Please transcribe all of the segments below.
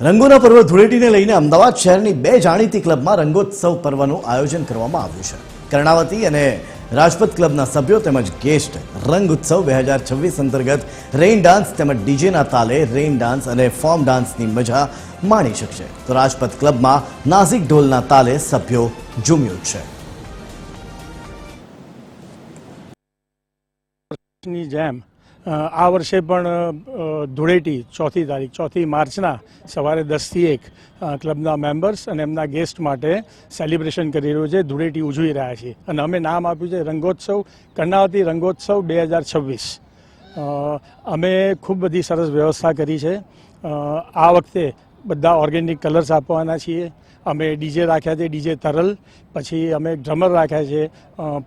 રંગોના પર્વ ધૂળેટીને લઈને અમદાવાદ શહેરની બે જાણીતી ક્લબમાં રંગોત્સવ પર્વનું આયોજન કરવામાં આવ્યું છે। કર્ણાવતી અને રાજપથ ક્લબના સભ્યો તેમજ ગેસ્ટ રંગ ઉત્સવ 2026 અંતર્ગત રેઇન ડાન્સ તેમજ ડીજેના તાલે રેઇન ડાન્સ અને ફોર્મ ડાન્સની મજા માણી શકશે, તો રાજપથ ક્લબમાં નાસિક ઢોલના તાલે સભ્યો ઝૂમી ઉઠશે। જેમ આ વર્ષે પણ ધૂળેટી 4 માર્ચના સવારે 10 થી 1 ક્લબના મેમ્બર્સ અને એમના ગેસ્ટ માટે સેલિબ્રેશન કરી રહ્યું છે, ધૂળેટી ઉજવી રહ્યા છે અને અમે નામ આપ્યું છે રંગોત્સવ, કર્ણાવતી રંગોત્સવ 2026। અમે ખૂબ બધી સરસ વ્યવસ્થા કરી છે। આ વખતે બધા ઓર્ગેનિક કલર્સ આપવાના છીએ। અમે ડીજે રાખ્યા છે, ડીજે તરલ, પછી અમે ડ્રમર રાખ્યા છે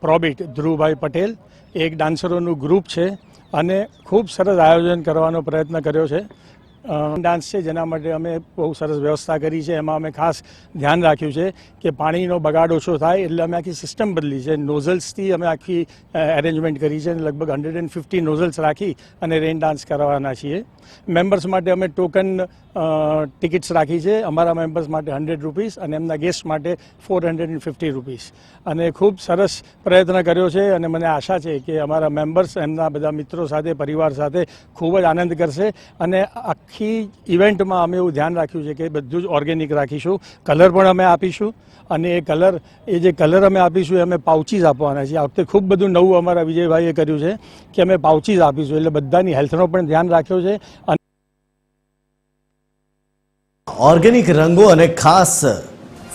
પ્રોબિટ ધ્રુવભાઈ પટેલ, એક ડાન્સરોનું ગ્રુપ છે અને ખૂબ સરસ આયોજન કરવાનો પ્રયત્ન કર્યો છે। ડાન્સ છે જેના માટે અમે બહુ સરસ વ્યવસ્થા કરી છે। એમાં અમે ખાસ ધ્યાન રાખ્યું છે કે પાણીનો બગાડ ઓછો થાય, એટલે અમે આખી સિસ્ટમ બદલી છે। નોઝલ્સથી અમે આખી એરેન્જમેન્ટ કરી છે, લગભગ 150 નોઝલ્સ રાખી અને રેઇન ડાન્સ કરવાના છીએ। મેમ્બર્સ માટે અમે ટોકન ટિકિટ્સ રાખી છે, અમારા મેમ્બર્સ માટે 100 રૂપીસ અને એમના ગેસ્ટ માટે 450 રૂપીસ, અને ખૂબ સરસ પ્રયત્ન કર્યો છે અને મને આશા છે કે અમારા મેમ્બર્સ એમના બધા મિત્રો સાથે, પરિવાર સાથે ખૂબ જ આનંદ કરશે। અને આખી ઇવેન્ટમાં અમે એવું ધ્યાન રાખ્યું છે કે બધું જ ઓર્ગેનિક રાખીશું, કલર પણ અમે આપીશું અને એ જે કલર અમે આપીશું એ અમે પાઉચીસ આપવાના છીએ। આ વખતે ખૂબ બધું નવું અમારા વિજયભાઈએ કર્યું છે કે અમે પાઉચીસ આપીશું, એટલે બધાની હેલ્થનો પણ ધ્યાન રાખ્યો છે। ઓર્ગેનિક રંગો અને ખાસ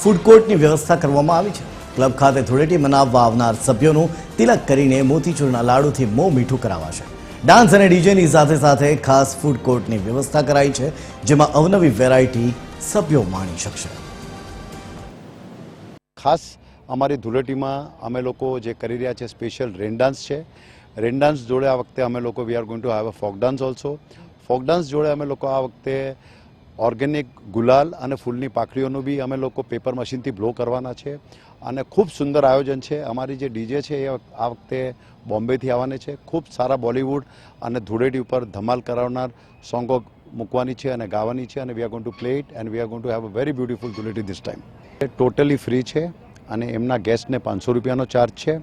ફૂડ કોર્ટની વ્યવસ્થા કરવામાં આવી છે। ક્લબ ખાતે ધૂળેટી મનાવવા આવનાર સભ્યોનું તિલક કરીને મોતીચૂરના લાડુથી મોં મીઠું કરાવાશે। ડાન્સ અને ડીજેની સાથે સાથે ખાસ ફૂડ કોર્ટની વ્યવસ્થા કરાઈ છે, જેમાં અવનવી વેરાયટી સભ્યો માણી શકશે। ખાસ અમારી ધૂળેટીમાં અમે લોકો જે કરી રહ્યા છે સ્પેશિયલ રેઇન ડાન્સ છે। રેઇન ડાન્સ જોડે આ વખતે અમે લોકો we are going to have a folk dance also. Folk dance જોડે અમે લોકો આ વખતે ઓર્ગેનિક ગુલાલ અને ફૂલની પાકડીઓનું બી અમે લોકો પેપર મશીનથી બ્લો કરવાના છે અને ખૂબ સુંદર આયોજન છે। અમારી જે ડીજે છે એ આ વખતે બોમ્બેથી આવવાની છે। ખૂબ સારા બોલિવૂડ અને ધૂળેટી ઉપર ધમાલ કરાવનાર સોંગો મૂકવાની છે અને ગાવાની છે, અને વી are going to play it and we are going to have a very beautiful Dhuleti this time. Totally free છે અને એમના ગેસ્ટને 500 રૂપિયાનો ચાર્જ છે,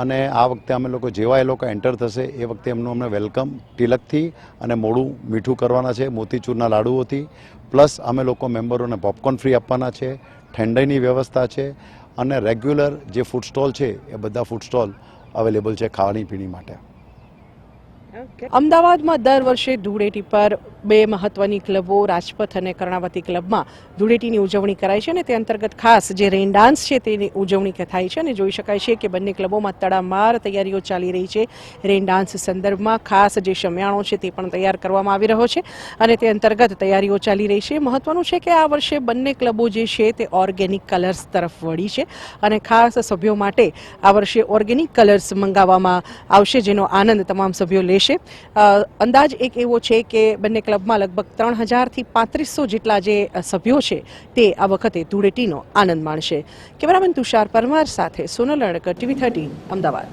અને આ વખતે અમે લોકો જેવા એ લોકો એન્ટર થશે એ વખતે એમનું અમને વેલકમ તિલકથી અને મોડું મીઠું કરવાના છે મોતીચૂરના લાડુઓથી, પ્લસ અમે લોકો મેમ્બરોને પોપકોર્ન ફ્રી આપવાના છે, ઠંડાઈની વ્યવસ્થા છે અને રેગ્યુલર જે ફૂડ સ્ટોલ છે એ બધા ફૂડ સ્ટોલ અવેલેબલ છે ખાવાની પીણી માટે। અમદાવાદમાં દર વર્ષે ધૂળેટી પર બે મહત્વની ક્લબો રાજપથ અને કર્ણાવતી ક્લબમાં ધૂળેટીની ઉજવણી કરાય છે, અને તે અંતર્ગત ખાસ જે રેઇન ડાન્સ છે તેની ઉજવણી થાય છે અને જોઈ શકાય છે કે બંને ક્લબોમાં તડામાર તૈયારીઓ ચાલી રહી છે। રેઇન ડાન્સ સંદર્ભમાં ખાસ જે શમિયાણો છે તે પણ તૈયાર કરવામાં આવી રહ્યો છે અને તે અંતર્ગત તૈયારીઓ ચાલી રહી છે। મહત્વનું છે કે આ વર્ષે બંને ક્લબો જે છે તે ઓર્ગેનિક કલર્સ તરફ વળી છે અને ખાસ સભ્યો માટે આ વર્ષે ઓર્ગેનિક કલર્સ મંગાવવામાં આવશે, જેનો આનંદ તમામ સભ્યો લેશે। અંદાજ એક એવો છે કે બંને ક્લબમાં લગભગ 3000 થી 3500 જેટલા જે સભ્યો છે તે આ વખતે ધૂળેટીનો આનંદ માણશે। કેમેરામેન તુષાર પરમાર સાથે સોનલ અડકર, TV 13 અમદાવાદ।